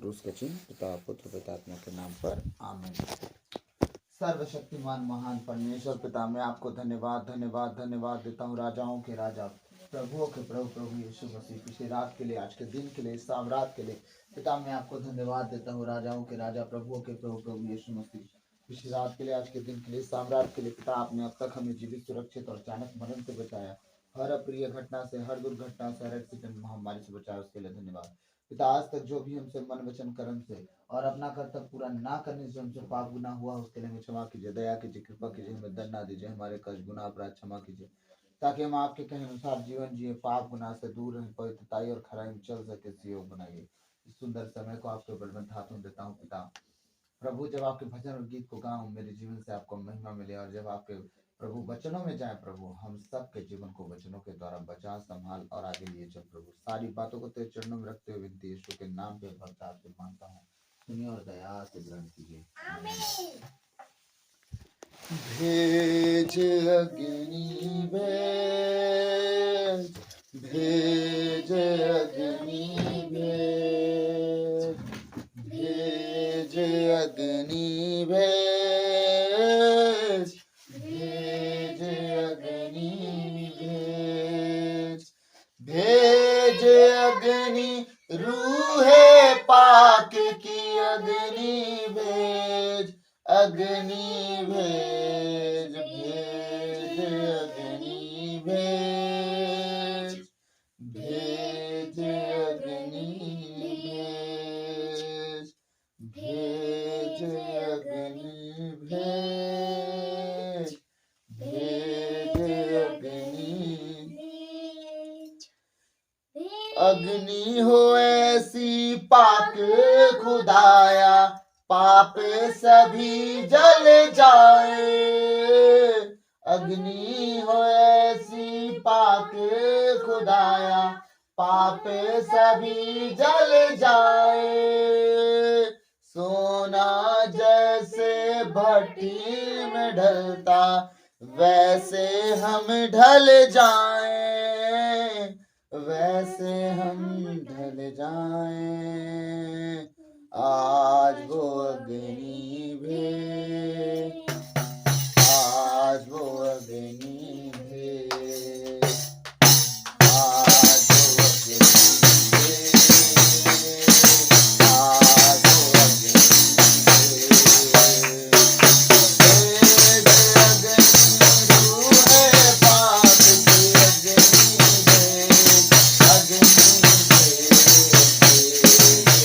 क्रूस का चिन्ह पिता पुत्र पितात्मा के नाम पर आमीन। सर्वशक्तिमान महान परमेश्वर पिता, मैं आपको धन्यवाद धन्यवाद धन्यवाद देता हूँ। राजाओं के राजा, प्रभुओं के प्रभु, प्रभु यीशु मसीह, पिछली रात के लिए, आज के दिन के लिए, इस सामरात के लिए पिता मैं आपको धन्यवाद देता हूँ। राजाओं के राजा, प्रभुओं के प्रभु, प्रभु यीशु मसीह, पिछली रात के लिए, आज के दिन के लिए, साम्राज्य के लिए पिता आपने अब तक हमें जीवित, सुरक्षित और अचानक मरण से बचाया। हर अप्रिय घटना से, हर दुर्घटना से, हर एक्सीडेंट महामारी से बचाया, उसके लिए धन्यवाद पिता। आज तक जो भी हमसे मन वचन कर्म से और अपना कर्तव्य पूरा ना करने से हमसे पाप गुनाह हुआ, उसके लिए हमें क्षमा कीजिए, दया कीजिए, कृपा कीजिए, हमें दंड ना दीजिए, हमारे कष्ट गुनाह अपराध क्षमा कीजिए, ताकि हम आपके कहे अनुसार जीवन जिए, पाप गुनाह से दूर रहें, पवित्रताई और खराई में चल सके। इस योग बनाइए। इस सुंदर समय को आपके बलवंत हाथों देता हूँ पिता प्रभु। जब आपके भजन और गीत को गाऊं, मेरे जीवन से आपको महिमा मिले, और जब आपके प्रभु वचनों में जाए प्रभु, हम सबके जीवन को वचनों के द्वारा बचा, संभाल और आगे लिए चल प्रभु। सारी बातों को तेरे चरणों में रखते हुए विनती यीशु के नाम पे भक्त आपसे मांगता हूँ, सुनिए और दया से ग्रहण कीजिए। भेज अग्नि भेज, भेज अग्नि भेज, भेज अग्नि भेज, भेज अग्नि भेज, भेज अग्नि रूहे पाक की अग्नि भेज, अग्नि भेज, भेज अग्नि भेज, भेज अग्नि भेज, भेज अग्नि भेज, भेज अग्नि। अग्नि हो ऐसी पाक खुदाया, पाप सभी जल जाए। अग्नि हो ऐसी पाक खुदाया, पाप सभी जल जाए। सोना जैसे भट्टी में ढलता, वैसे हम ढल जाएं, वैसे हम ढल जाएं। आज वो अग्नि भेज, आज वो अग्नि भेज, आज वो अग्नि भेज, आज वो अग्नि भेज, भेज अग्नि रूहे पाक की अग्नि भेज, अग्नि भेज, भेज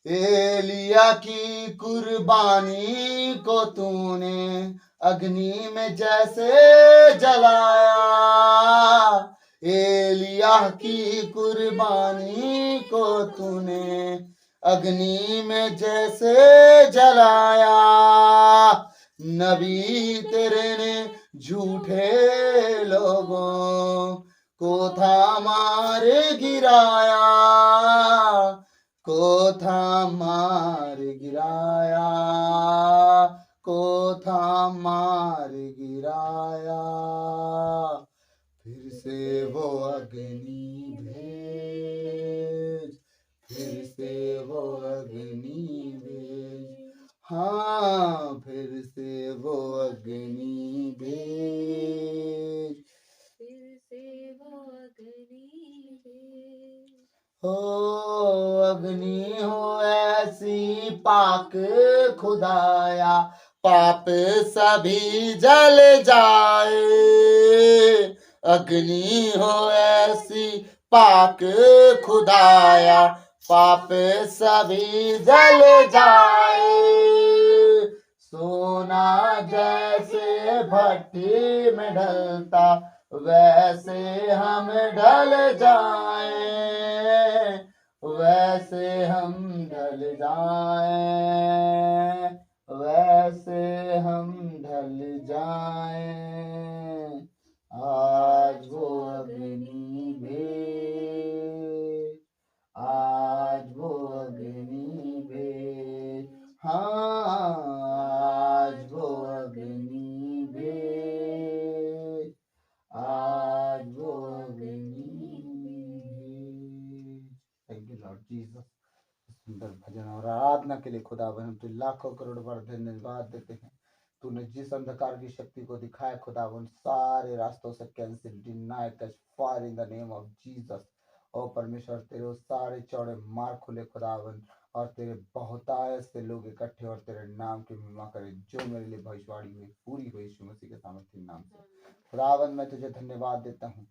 एलिया की कुर्बानी को तूने अग्नि में जैसे जलाया, एलिया की कुर्बानी को तूने अग्नि में जैसे जलाया, नबी तेरे ने झूठे लोगों को था मार गिराया, को था मार गिराया, को था मार गिराया, फिर से वो अग्नि भेज, फिर से वो अग्नि भेज, हाँ फिर से वो अग्नि भेज, फिर से वो अग्नि भेज, हो अग्नि हो ऐसी पाक खुदाया, पाप सभी जल जाए, अग्नि हो ऐसी पाक खुदाया, पाप सभी जल जाए, सोना जैसे भट्टी में ढलता वैसे हम ढल जाए, वैसे हम ढल जाए, वैसे हम ढल जाए, आज वो अग्नि भेज, आज वो अग्नि भेज, हाँ आज वो अग्नि भेज, आज वो अग्नि भेज। Thank you Lord Jesus. सुंदर भजन और आराधना के लिए खुदावन हम तुझे लाखों करोड़ बार धन्यवाद देते हैं। तूने जिस अंधकार की शक्ति को दिखाया खुदावन, सारे रास्तों से cancel, deny, touch fire in the name of Jesus. ओ परमेश्वर, तेरे वो सारे चौड़े मार्ग खुले खुदावन, और तेरे बहुतायत से लोग इकट्ठे और तेरे नाम की महिमा करें, जो मेरे लिए भविष्यवाणी हुई पूरी हुई यीशु मसीह के सामर्थ्य नाम से। खुदावन मैं तुझे धन्यवाद देता हूँ,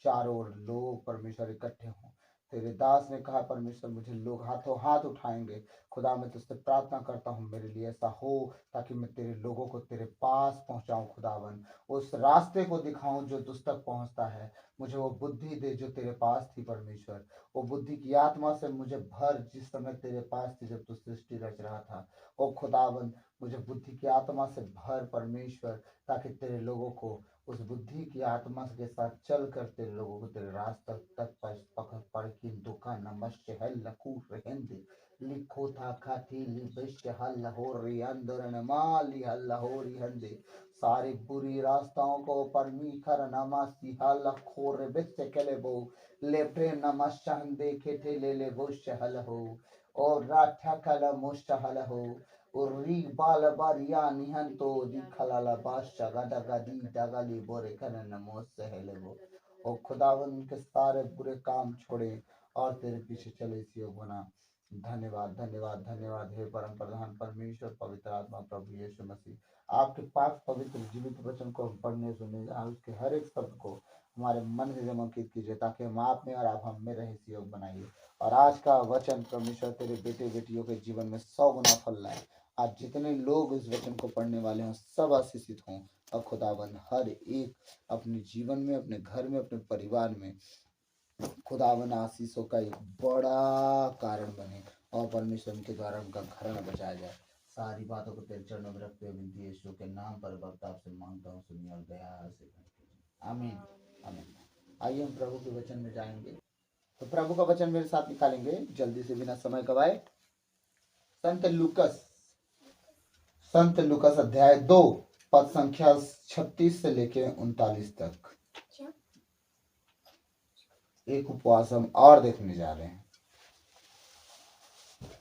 चारों ओर लोग परमेश्वर इकट्ठे हों। तेरे दास ने कहा परमेश्वर मुझे लोग हाथों हाथ उठाएंगे। खुदा मैं तुझसे प्रार्थना करता हूँ मेरे लिए ऐसा हो, ताकि मैं तेरे लोगों को तेरे पास पहुंचाऊं खुदावन, उस रास्ते को दिखाऊं जो तुझ तक पहुंचता है। मुझे वो बुद्धि दे जो तेरे पास थी परमेश्वर, वो बुद्धि की आत्मा से मुझे भर जिस समय तेरे पास थी जब तू सृष्टि रच रहा था। ओ खुदावन मुझे बुद्धि की आत्मा से भर परमेश्वर, ताकि तेरे लोगों को उस बुद्धि की आत्मा के साथ चल कर तेरे लोगों को तेरे रास्ते तक पकड़ पड़ की दुका नमस्य है लकू रहंदे लिखो था खाती लिबश्य हल हो रही अंदर नमाली हल हो रही हंदे, सारी बुरी रास्तों को परमीखर नमस्ती हल खोर बिस्य केले बो लेप्रे नमस्यं देखे थे ले बुश्य हल हो और राठा कल मुश्य हल हो उर्री बाल बारिया निहंतो दी खलाला बादशाह गदा गदी डगली बोरे कने नमो सहले वो। और खुदावन उनके सारे बुरे काम छोड़े और तेरे पीछे चले सियो बना। धन्यवाद धन्यवाद धन्यवाद हे परम प्रधान परमेश्वर पवित्र आत्मा प्रभु यीशु मसीह, आपके पास पवित्र जीवित वचन को हम पढ़ने सुने, उसके हर एक शब्द को हमारे मन में जमा कीजिए, ताकि हम आप में और आप हम में रहे सहयोग बनाइए। और आज का वचन परमेश्वर तेरे बेटे बेटियों के जीवन में 100 गुना फल लाए। आज जितने लोग इस वचन को पढ़ने वाले हों सब आशीषित हों, और खुदावन हर एक अपने जीवन में, अपने घर में, अपने परिवार में खुदावन आशीषों का एक बड़ा कारण बने, और परमेश्वर के द्वारा उनका घराना बचाया जाए। सारी बातों को तेरे चरणों में रखते हुए विनती यीशु के नाम पर भक्त आपसे मांगता हूँ, सुनिए और दया से आमीन आमीन। आइए हम प्रभु के वचन में जाएंगे। तो प्रभु का वचन मेरे साथ निकालेंगे जल्दी से बिना समय गवाए। संत लूकास अध्याय 2 पद संख्या 36 से लेके 39 तक एक उपवास हम और देखने जा रहे हैं,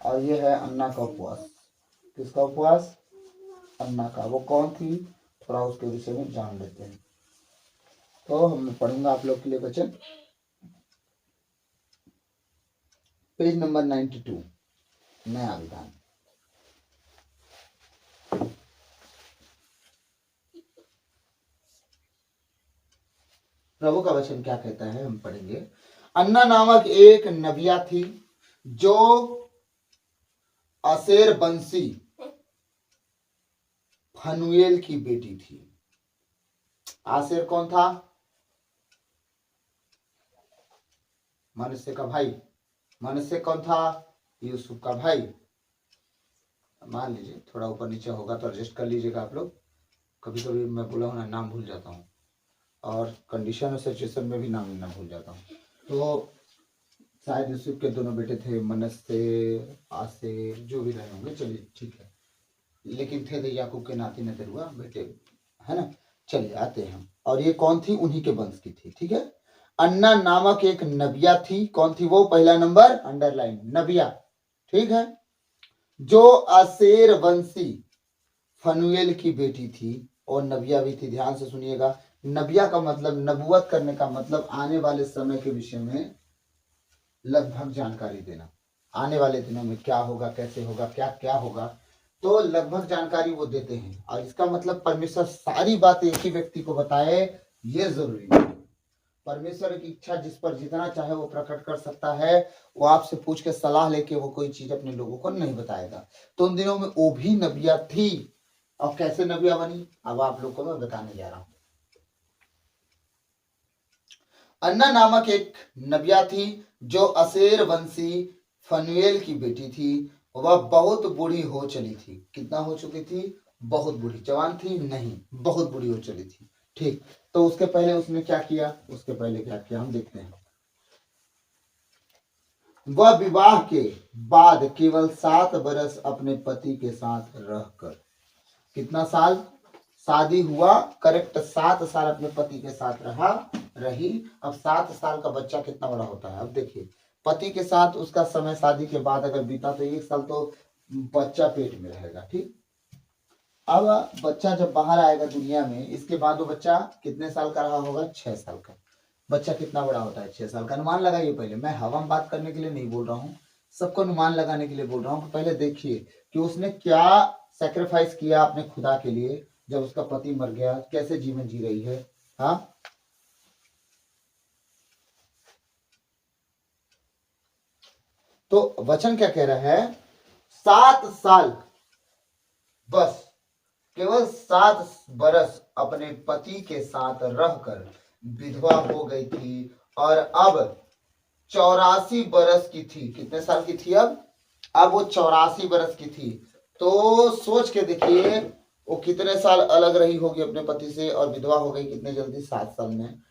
और ये है अन्ना का उपवास। किसका उपवास? अन्ना का। वो कौन थी, थोड़ा उसके विषय में जान लेते हैं। तो हम पढ़ूंगा आप लोग के लिए वचन, पेज नंबर 92, नया विधान। प्रभु का वचन क्या कहता है, हम पढ़ेंगे। अन्ना नामक एक नबिया थी जो असेर बंसी फनुएल की बेटी थी। आसेर कौन था? मनुष्य का भाई। मनुष्य कौन था? यूसुफ का भाई। मान लीजिए थोड़ा ऊपर नीचे होगा तो एडजस्ट कर लीजिएगा आप लोग। कभी कभी मैं बोला हूँ ना, नाम भूल जाता हूँ और कंडीशन और सिचुएशन में भी नाम लेना भूल जाता हूँ। तो शायद यूसुफ के दोनों बेटे थे, मनस्से, आसेर, जो भी रहे होंगे, चलिए ठीक है, लेकिन थे तो याकूब के नाती नतरुआ बेटे, है ना। चलिए आते हैं हम। और ये कौन थी? उन्हीं के वंश की थी, ठीक है। अन्ना नामक एक नबिया थी। कौन थी वो? पहला नंबर अंडरलाइन, नबिया, ठीक है, जो असेर वंशी फनुएल की बेटी थी और नबिया भी थी। ध्यान से सुनिएगा, नबिया का मतलब, नबुवत करने का मतलब आने वाले समय के विषय में लगभग जानकारी देना। आने वाले दिनों में क्या होगा, कैसे होगा, क्या क्या होगा, तो लगभग जानकारी वो देते हैं। और इसका मतलब परमेश्वर सारी बातें एक ही व्यक्ति को बताए, ये जरूरी नहीं। परमेश्वर की इच्छा जिस पर जितना चाहे वो प्रकट कर सकता है। वो आपसे पूछ के सलाह लेके वो कोई चीज अपने लोगों को नहीं बताएगा। तो उन दिनों में वो भी नबिया थी। और कैसे नबिया बनी, अब आप लोग को मैं बताने जा रहा हूं। अन्ना नामक एक नबिया थी जो असेर वंशी फनुएल की बेटी थी। वह बहुत बूढ़ी हो चली थी। कितना हो चुकी थी? बहुत बूढ़ी। जवान थी नहीं, बहुत बूढ़ी हो चली थी, ठीक। तो उसके पहले उसने क्या किया? उसके पहले क्या किया हम देखते हैं। वह विवाह के बाद केवल 7 बरस अपने पति के साथ रहकर, कितना साल? शादी हुआ करेक्ट 7 साल अपने पति के साथ रही। अब 7 साल का बच्चा कितना बड़ा होता है? अब देखिए, पति के साथ उसका समय शादी के बाद अगर बीता तो 1 साल तो बच्चा पेट में रहेगा, ठीक। अब बच्चा जब बाहर आएगा दुनिया में, इसके बाद वो बच्चा कितने साल का रहा होगा? 6 साल का। बच्चा कितना बड़ा होता है? 6 साल का। अनुमान लगाइए पहले, मैं हवा में बात करने के लिए नहीं बोल रहा हूँ, सबको अनुमान लगाने के लिए बोल रहा हूँ। पहले देखिए कि उसने क्या सेक्रीफाइस किया अपने खुदा के लिए जब उसका पति मर गया, कैसे जीवन जी रही है। हाँ, तो वचन क्या कह रहा है? 7 साल, बस केवल 7 बरस अपने पति के साथ रहकर विधवा हो गई थी और अब 84 बरस की थी। कितने साल की थी अब वो 84 बरस की थी। तो सोच के देखिए वो कितने साल अलग रही होगी अपने पति से और विधवा हो गई कितने जल्दी? 7 साल में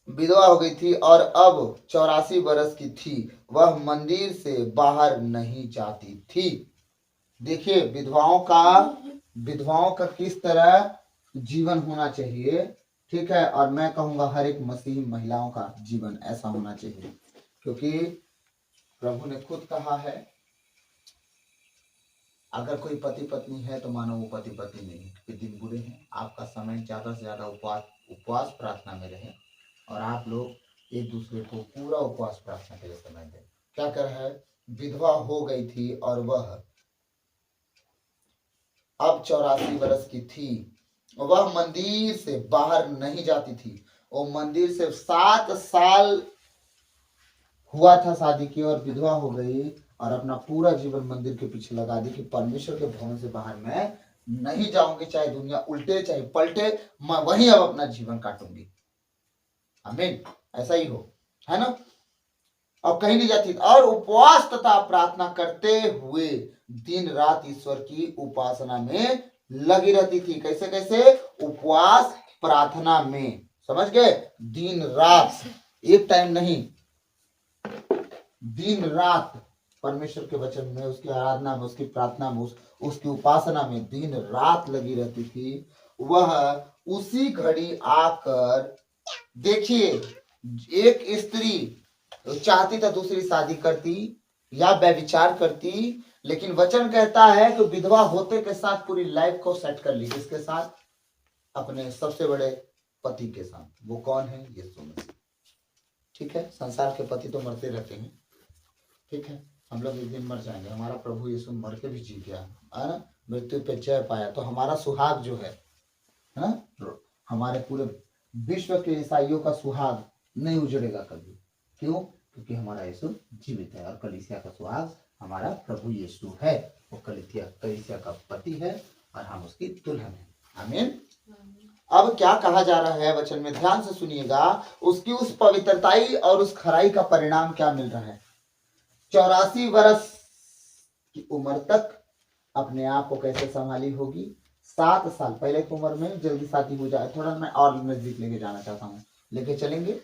विधवा हो गई थी और अब 84 बरस की थी। वह मंदिर से बाहर नहीं जाती थी। देखिए विधवाओं का किस तरह जीवन होना चाहिए, ठीक है। और मैं कहूंगा हर एक मसीही महिलाओं का जीवन ऐसा होना चाहिए, क्योंकि प्रभु ने खुद कहा है, अगर कोई पति पत्नी है तो मानो वो पति पत्नी नहीं के दिन बुरे हैं। आपका समय ज्यादा से ज्यादा उपवास प्रार्थना में रहे और आप लोग एक दूसरे को पूरा उपवास प्रार्थना के लिए समय दें। क्या कर रहा है? विधवा हो गई थी और वह अब 84 बरस की थी। वह मंदिर से बाहर नहीं जाती थी। वो मंदिर से 7 साल हुआ था शादी की और विधवा हो गई और अपना पूरा जीवन मंदिर के पीछे लगा दी कि परमेश्वर के भवन से बाहर मैं नहीं जाऊंगी, चाहे दुनिया उल्टे चाहे पलटे, मैं वहीं अब अपना जीवन काटूंगी। आमीन, ऐसा ही हो, है ना। अब कहीं नहीं जाती और उपवास तथा प्रार्थना करते हुए दिन रात ईश्वर की उपासना में लगी रहती थी। कैसे कैसे? उपवास प्रार्थना में, समझ गए? दिन रात, एक टाइम नहीं, दिन रात परमेश्वर के वचन में, उसकी आराधना में, उसकी प्रार्थना में, उसकी उपासना में दिन रात लगी रहती थी। वह उसी घड़ी आकर, देखिए, एक स्त्री चाहती था दूसरी शादी करती या व्यभिचार करती, लेकिन वचन कहता है कि विधवा होते के साथ पूरी लाइफ को सेट कर ली। किसके साथ? अपने सबसे बड़े पति के साथ। वो कौन है? यीशु मसीह, ठीक है। संसार के पति तो मरते रहते हैं, ठीक है, हम लोग एक दिन मर जाएंगे। हमारा प्रभु यीशु मर के भी जी गया, है ना, मृत्यु पे जय पाया। तो हमारा सुहाग जो है ना, हमारे पूरे विश्व के ईसाइयों का सुहाग नहीं उजड़ेगा कभी। क्यों? क्योंकि हमारा यीशु जीवित है और कलीसिया का सुहाग हमारा प्रभु यीशु है, वो कलीसिया का पति है और हम उसकी दुल्हन है। आमीन। अब क्या कहा जा रहा है वचन में, ध्यान से सुनिएगा। उसकी उस पवित्रताई और उस खराई का परिणाम क्या मिल रहा है। 84 वर्ष की उम्र तक अपने आप को कैसे संभाली होगी। 7 साल पहले की उम्र में जल्दी शादी हो जाए, थोड़ा मैं और नजदीक लेके जाना चाहता हूँ, लेके चलेंगे,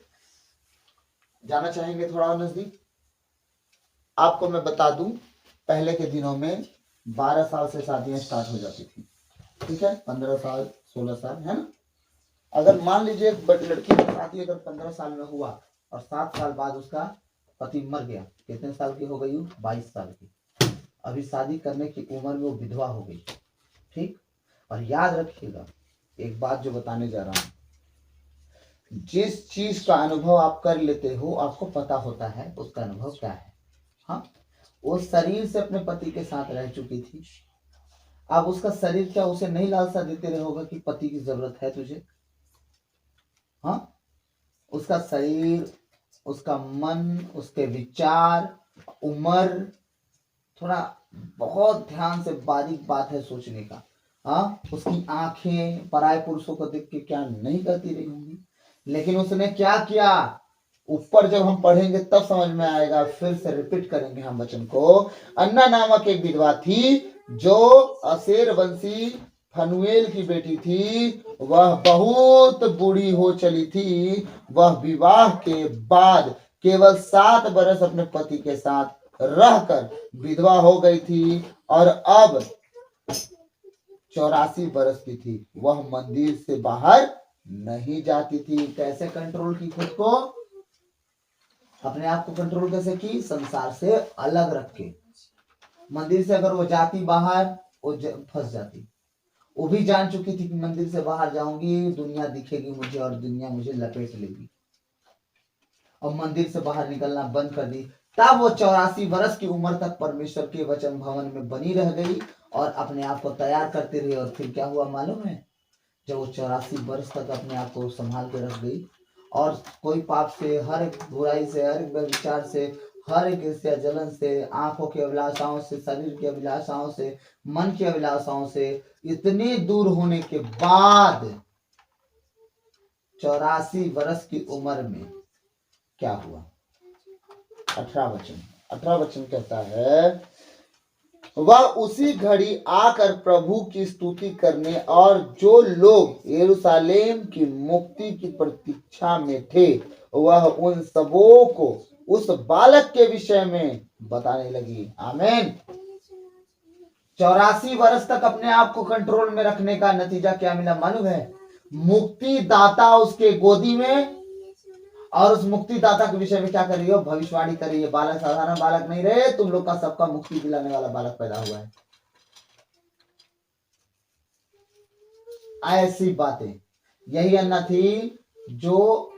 जाना चाहेंगे थोड़ा और नजदीक। आपको मैं बता दूं, पहले के दिनों में 12 साल से शादियां स्टार्ट हो जाती थी, ठीक है, 15 साल 16 साल, है ना। अगर मान लीजिए एक लड़की की शादी अगर 15 साल में हुआ और 7 साल बाद उसका पति मर गया, कितने साल की हो गई, 22 साल की, अभी शादी करने की उम्र में वो विधवा हो गई, ठीक। और याद रखिएगा एक बात जो बताने जा रहा हूं, जिस चीज का अनुभव आप कर लेते हो आपको पता होता है उसका अनुभव क्या है। हाँ, वो शरीर से अपने पति के साथ रह चुकी थी, अब उसका शरीर क्या उसे नहीं लालसा देते रहोगा कि पति की जरूरत है तुझे। हाँ, उसका शरीर, उसका मन, उसके विचार, उम्र, थोड़ा बहुत ध्यान से बारीक बात है सोचने का। हाँ, उसकी आंखें पराये पुरुषों को देख के क्या नहीं करती रही होंगी, लेकिन उसने क्या किया, ऊपर जब हम पढ़ेंगे तब समझ में आएगा। फिर से रिपीट करेंगे हम वचन को। अन्ना नामक एक विधवा थी जो असेर वंशी फनुएल की बेटी थी, वह बहुत बूढ़ी हो चली थी। वह विवाह के बाद केवल 7 बरस अपने पति के साथ रहकर विधवा हो गई थी और अब 84 बरस की थी। वह मंदिर से बाहर नहीं जाती थी। कैसे कंट्रोल की खुद को, अपने आप को कंट्रोल कैसे की, संसार से अलग रख के। मंदिर से अगर वो जाती बाहर वो फंस जाती। वो भी जान चुकी थी कि मंदिर से बाहर जाऊंगी दुनिया दिखेगी मुझे और दुनिया मुझे लपेट लेगी, और मंदिर से बाहर निकलना बंद कर दी। तब वो 84 वर्ष की उम्र तक परमेश्वर के वचन भवन में बनी रह गई और अपने आप को तैयार करती रही। और फिर क्या हुआ मालूम है, जब वो 84 वर्ष तक अपने आप को संभाल के रख गई और कोई पाप से, हर एक बुराई से, हर एक विचार से, हर एक ईर्ष्या जलन से, आंखों की अभिलाषाओं से, शरीर की अभिलाषाओं से, मन की अभिलाषाओं से इतनी दूर होने के बाद 84 वर्ष की उम्र में क्या हुआ। 18 वचन कहता है, वह उसी घड़ी आकर प्रभु की स्तुति करने और जो लोग यरूशलेम की मुक्ति की प्रतीक्षा में थे वह उन सबों को उस बालक के विषय में बताने लगी। आमीन। 84 वर्ष तक अपने आप को कंट्रोल में रखने का नतीजा क्या मिला मालूम है, मुक्ति दाता उसके गोदी में, और उस मुक्ति दाता के विषय में क्या कर रही हो, भविष्यवाणी कर रही है। बालक साधारण बालक नहीं रहे, तुम लोग का सबका मुक्ति दिलाने वाला बालक पैदा हुआ है। ऐसी बातें, यही अन्ना थी जो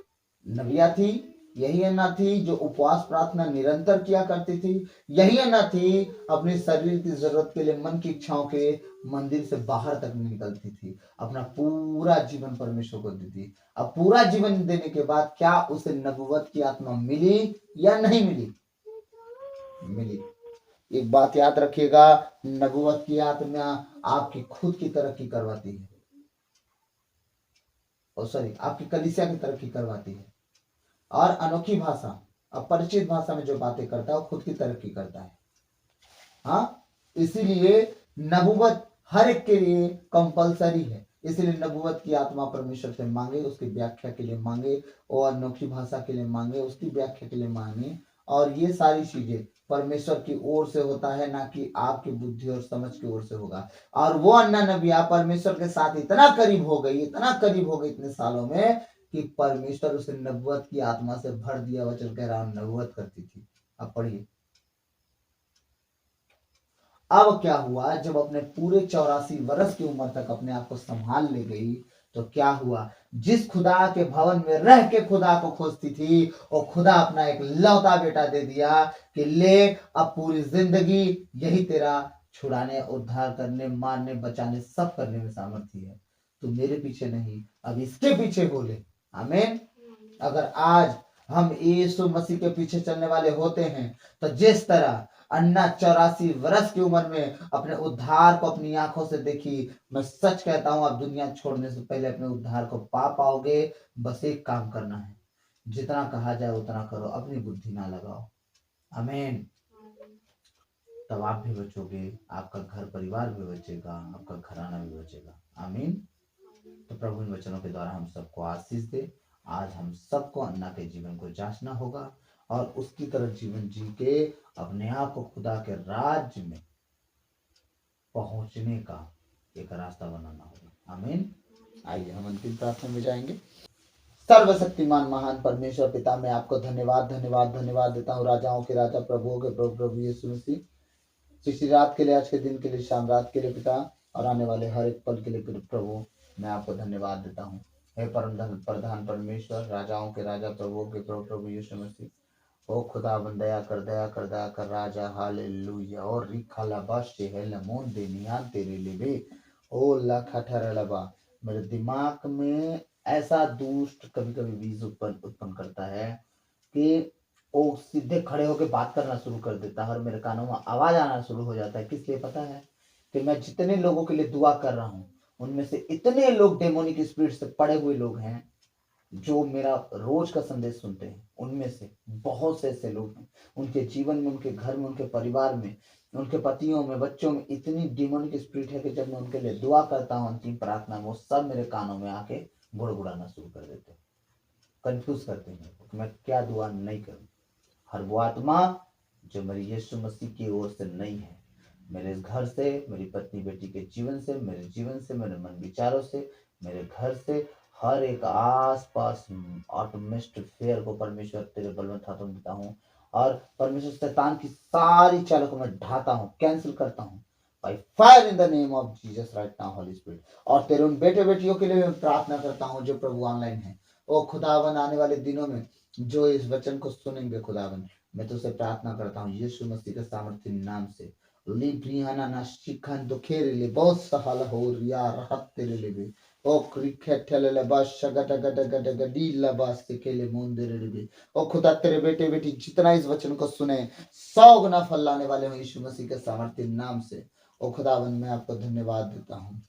नबिया थी, यही अन्ना थी जो उपवास प्रार्थना निरंतर किया करती थी, यही अन्ना थी अपने शरीर की जरूरत के लिए, मन की इच्छाओं के मंदिर से बाहर तक निकलती थी, अपना पूरा जीवन परमेश्वर को देती। अब पूरा जीवन देने के बाद क्या उसे नबुवत की आत्मा मिली या नहीं मिली, मिली। एक बात याद रखिएगा, नबुवत की आत्मा आपकी खुद की तरक्की करवाती है, और सॉरी आपकी कलीसिया की तरक्की करवाती है। और अनोखी भाषा, अपरिचित भाषा में जो बातें करता है वो खुद की तरक्की करता है। हाँ, इसीलिए नबुवत हर एक के लिए कंपलसरी है। इसलिए नबुवत की आत्मा परमेश्वर से मांगे, उसकी व्याख्या के लिए मांगे, और अनोखी भाषा के लिए मांगे, उसकी व्याख्या के लिए मांगे। और ये सारी चीजें परमेश्वर की ओर से होता है, ना कि आपकी बुद्धि और समझ की ओर से होगा। और वो अन्ना नबिया परमेश्वर के साथ इतना करीब हो गई, इतना करीब हो गई इतने सालों में कि परमेश्वर उसे नबुवत की आत्मा से भर दिया। वचन कह रहा हूं नबुवत करती थी। अब पढ़िए, अब क्या हुआ, जब अपने पूरे 84 वर्ष की उम्र तक अपने आप को संभाल ले गई तो क्या हुआ, जिस खुदा के भवन में रह के खुदा को खोजती थी और खुदा अपना एक लौता बेटा दे दिया कि ले अब पूरी जिंदगी यही तेरा छुड़ाने, उद्धार करने, मारने, बचाने, सब करने में सामर्थ्य है। तू मेरे पीछे नहीं, अब इसके पीछे बोले। आमीन। अगर आज हम यीशु मसीह के पीछे चलने वाले होते हैं तो जिस तरह अन्ना 84 वर्ष की उम्र में अपने उद्धार को अपनी आंखों से देखी। मैं सच कहता हूं, आप दुनिया छोड़ने से पहले अपने उद्धार को पा पाओगे। बस एक काम करना है, जितना कहा जाए उतना करो, अपनी बुद्धि ना लगाओ। आमीन। तब आप भी बचोगे, आपका घर परिवार भी बचेगा, आपका घराना भी बचेगा। आमीन। तो प्रभु इन वचनों के द्वारा हम सबको आशीष दे। आज हम सबको अन्ना के जीवन को जांचना होगा और उसकी तरह जीवन जी के अपने आप को खुदा के राज्य में पहुंचने का एक रास्ता बनाना होगा। आमीन। आइए हम अंतिम प्रार्थना में जाएंगे। सर्वशक्तिमान महान परमेश्वर पिता, मैं आपको धन्यवाद धन्यवाद धन्यवाद देता हूँ। राजाओं के राजा, प्रभुओं के प्रभु, प्रभु यीशु मसीह, इसी रात के लिए, आज के दिन के लिए, शाम रात के लिए पिता, और आने वाले हर एक पल के लिए प्रभु मैं आपको धन्यवाद देता हूँ। हे परम प्रधान परमेश्वर, राजाओं के राजा, प्रभुओं के प्रभु, प्रभु यीशु मसीह, ओ खुदावन दया कर दया कर दया कर राजा। हालेलुया। और रिखाला बाशे है लमोन दे नियान तेरे लिए ओ लाखा ठहरलबा। मेरे दिमाग में ऐसा दुष्ट कभी कभी बीज उत्पन्न करता है कि वो सीधे खड़े होकर बात करना शुरू कर देता है और मेरे कानों में आवाज आना शुरू हो जाता है। किस लिए पता है? कि मैं जितने लोगों के लिए दुआ कर रहा हूँ उनमें से इतने लोग डेमोनिक स्पिरिट से पड़े हुए लोग हैं जो मेरा रोज का संदेश सुनते हैं। उनमें से बहुत से ऐसे लोग हैं, उनके जीवन में, उनके घर में, उनके परिवार में, उनके पतियों में, बच्चों में इतनी डेमोनिक स्पिरिट है कि जब मैं उनके लिए दुआ करता हूँ अंतिम प्रार्थना में, वो सब मेरे कानों में आके गुड़गुड़ाना शुरू कर देते हैं, कंफ्यूज करते हैं कि मैं क्या दुआ नहीं करूं। हर वो आत्मा जो मेरी यीशु मसीह की ओर से नहीं है, मेरे घर से, मेरी पत्नी बेटी के जीवन से, मेरे जीवन से, मेरे मन विचारों से, मेरे घर से, हर एक आस पास एटमॉस्फेयर को परमेश्वर तेरे बलवंत हाथों में देता हूँ। और परमेश्वर शैतान की सारी चालों को मैं ढाता हूँ, कैंसिल करता हूँ by fire in the name of Jesus right now Holi spirit. और तेरे उन बेटे बेटियों के लिए मैं प्रार्थना करता हूँ जो प्रभु ऑनलाइन है। ओ खुदावन, आने वाले दिनों में जो इस वचन को सुनेंगे खुदावन, मैं तुझसे प्रार्थना करता हूँ यीशु मसीह के सामर्थ्य नाम से। लिब्रियाना ना शिखन तो खेरे ले बहुत सहाल हो रिया राहत तेरे ले भी ओ क्रिकेट ले बस गट गट गट गडी लबास के ले मंदिर ले भी। ओ खुदा, तेरे बेटे बेटी जितना इस वचन को सुने 100 गुना फल लाने वाले हो यीशु मसीह के सामर्थ्य नाम से। ओ खुदावन, मैं आपको धन्यवाद देता हूँ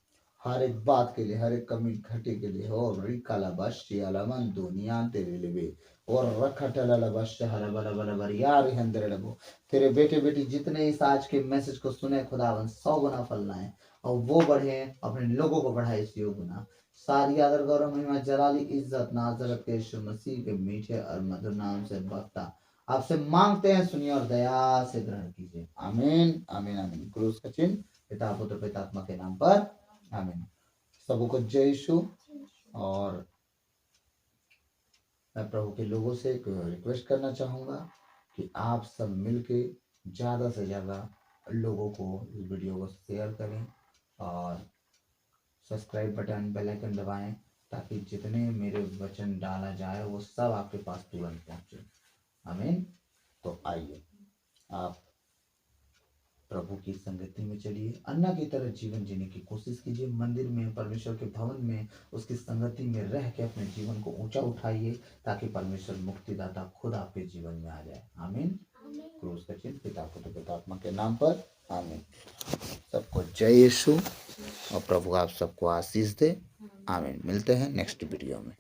हर एक बात के लिए, हर एक कमी घटी के लिए। हो रिकाला बशी अलमन दुनिया तेरे लिए और रखटला बश हर बल बल बर यार हंदर लगो। तेरे बेटे बेटी जितने इस आज के मैसेज को सुने खुदावन, 100 गुना फल लाए और वो बढ़े, अपने लोगों को बढ़ाए 100 गुना। सारी आदर गौरव महिमा जलाली इज्जत नाजरत के यीशु मसीह के मीठे और मधुर नाम से बख्ता आपसे मांगते हैं, सुनिए और दया से ग्रहण कीजिए। आमीन आमीन आमीन। क्रूस का चिन्ह पिता पुत्र पितात्मा के नाम पर आमीन। सबको जय यीशु। और मैं प्रभु के लोगों से एक रिक्वेस्ट करना चाहूँगा कि आप सब मिलके ज़्यादा से ज़्यादा लोगों को इस वीडियो को शेयर करें और सब्सक्राइब बटन, बेल आइकन दबाएं ताकि जितने मेरे वचन डाला जाए वो सब आपके पास तुरंत पहुँचे। आमीन। तो आइए आप प्रभु की संगति में चलिए, अन्ना की तरह जीवन जीने की कोशिश कीजिए। मंदिर में, परमेश्वर के भवन में, उसकी संगति में रह के अपने जीवन को ऊंचा उठाइए ताकि परमेश्वर मुक्तिदाता खुद आपके जीवन में आ जाए। आमीन। क्रूस का चिन्ह पिता पुत्र पितात्मा के नाम पर आमीन। सबको जय यीशु और प्रभु आप सबको आशीष दे। आमीन। मिलते हैं नेक्स्ट वीडियो में।